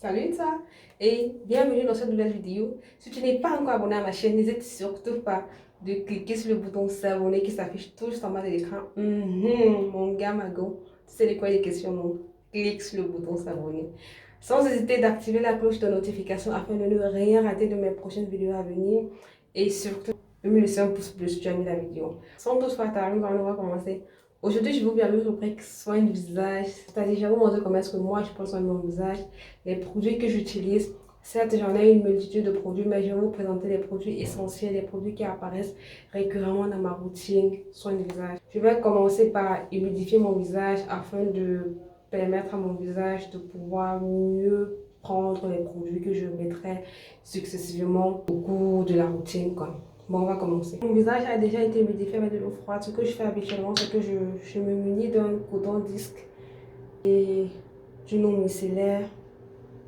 Salut ça et bienvenue dans cette nouvelle vidéo. Si tu n'es pas encore abonné à ma chaîne, n'hésite surtout pas de cliquer sur le bouton s'abonner qui s'affiche tout juste en bas de l'écran. Mon gars, ma go, tu sais de quoi il est question, non? Clique sur le bouton s'abonner. Sans hésiter d'activer la cloche de notification afin de ne rien rater de mes prochaines vidéos à venir. Et surtout, de me laisser un pouce bleu si tu as aimé la vidéo. Sans plus tarder, on va commencer. Aujourd'hui, je vais vous parler de rubrique soin du visage. C'est-à-dire, je vais vous montrer comment est-ce que moi, je prends soin de mon visage, les produits que j'utilise. Certes, j'en ai une multitude de produits, mais je vais vous présenter les produits essentiels, les produits qui apparaissent récurremment dans ma routine soin du visage. Je vais commencer par humidifier mon visage afin de permettre à mon visage de pouvoir mieux prendre les produits que je mettrai successivement au cours de la routine, quoi. Bon, on va commencer. Mon visage a déjà été humidifié avec de l'eau froide. Ce que je fais habituellement, c'est que je me munis d'un coton disque et d'une eau micellaire.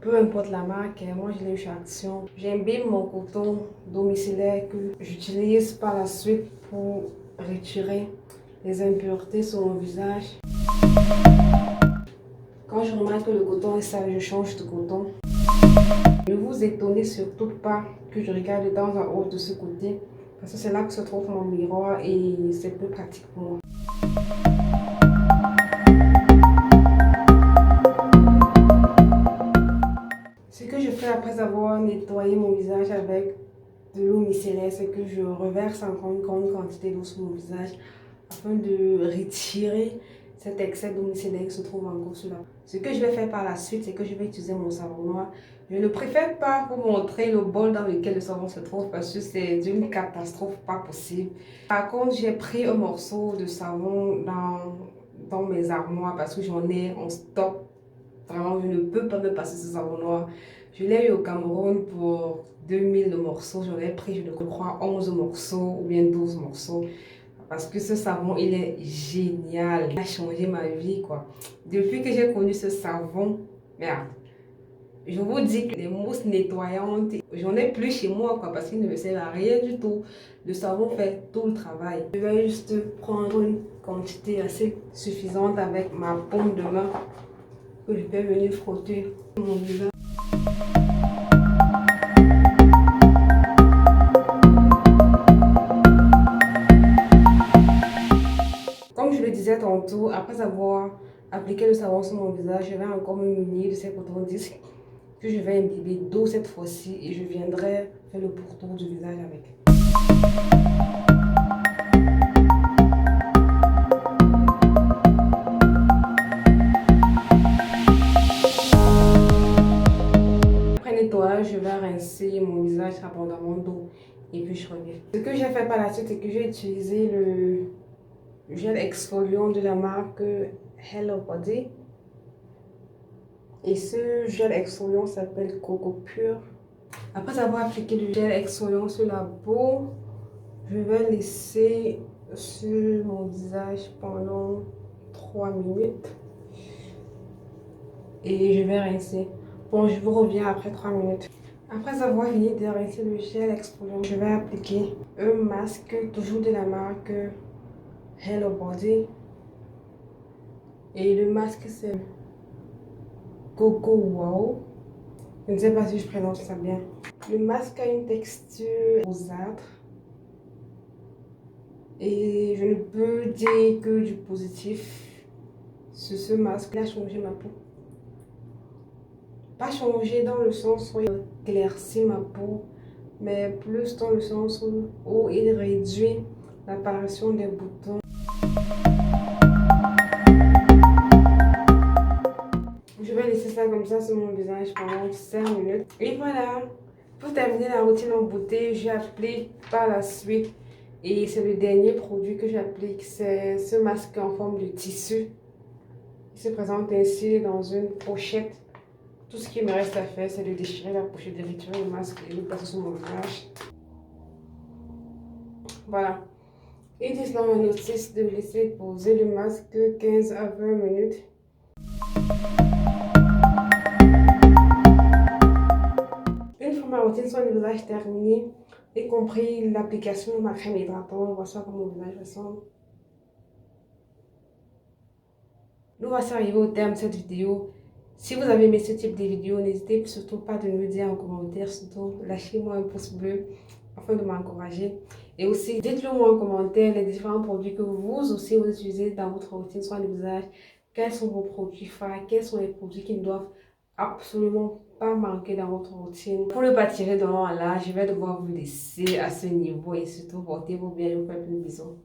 Peu importe la marque, moi je l'ai eu chez Action. J'imbibe mon coton d'eau micellaire que j'utilise par la suite pour retirer les impuretés sur mon visage. Quand je remarque que le coton est sale, je change de coton. Ne vous étonnez surtout pas que je regarde de temps en haut de ce côté, parce que c'est là que se trouve mon miroir et c'est plus pratique pour moi. Ce que je fais après avoir nettoyé mon visage avec de l'eau micellaire, c'est que je reverse encore une grande quantité d'eau sur mon visage afin de retirer cet excès d'eau micellaire qui se trouve encore sur la peau. Ce que je vais faire par la suite, c'est que je vais utiliser mon savon noir. Je ne préfère pas vous montrer le bol dans lequel le savon se trouve parce que c'est d'une catastrophe pas possible. Par contre, j'ai pris un morceau de savon dans mes armoires parce que j'en ai en stock. Vraiment, je ne peux pas me passer ce savon noir. Je l'ai eu au Cameroun pour 2000 morceaux. J'en ai pris, je crois, 11 morceaux ou bien 12 morceaux. Parce que ce savon, il est génial. Il a changé ma vie, quoi. Depuis que j'ai connu ce savon, merde. Je vous dis que les mousses nettoyantes, j'en ai plus chez moi, quoi, parce qu'il ne me sert à rien du tout. Le savon fait tout le travail. Je vais juste prendre une quantité assez suffisante avec ma paume de main que je vais venir frotter mon visage. Comme je le disais tantôt, après avoir appliqué le savon sur mon visage, je vais encore me munir de ces cotons disques que je vais imbiber d'eau cette fois-ci et je viendrai faire le pourtour du visage avec. Après nettoyage, je vais rincer mon visage abondamment d'eau et puis je reviens. Ce que j'ai fait par la suite, c'est que j'ai utilisé le gel exfoliant de la marque Hello Body. Et ce gel exfoliant s'appelle Coco Pure. Après avoir appliqué le gel exfoliant sur la peau, je vais laisser sur mon visage pendant 3 minutes. Et je vais rincer. Bon, je vous reviens après 3 minutes. Après avoir fini de rincer le gel exfoliant, je vais appliquer un masque, toujours de la marque Hello Body. Et le masque, c'est Coco Wow. Je ne sais pas si je prononce ça bien. Le masque a une texture rosâtre. Et je ne peux dire que du positif sur ce masque. Il a changé ma peau. Pas changé dans le sens où il éclaircit ma peau, mais plus dans le sens où il réduit l'apparition des boutons. Je vais laisser ça comme ça sur mon visage pendant 5 minutes. Et voilà, pour terminer la routine en beauté, j'applique par la suite, et c'est le dernier produit que j'applique, c'est ce masque en forme de tissu. Il se présente ainsi dans une pochette. Tout ce qui me reste à faire, c'est de déchirer la pochette, de retirer le masque et de le passer sur mon visage. Voilà. Ils disent dans ma notice de laisser poser le masque 15 à 20 minutes. Une fois ma routine sur le visage terminée, y compris l'application de ma crème hydratante, voici comment mon visage ressemble. Nous voici arrivés au terme de cette vidéo. Si vous avez aimé ce type de vidéo, n'hésitez surtout pas de me le dire en commentaire, surtout lâchez-moi un pouce bleu afin de m'encourager. Et aussi, dites-le moi en commentaire les différents produits que vous aussi vous utilisez dans votre routine, soit de visage, quels sont vos produits phares, quels sont les produits qui ne doivent absolument pas manquer dans votre routine. Pour ne pas tirer de long à là, je vais devoir vous laisser à ce niveau et surtout portez-vous bien, je vous fais plein de bisous.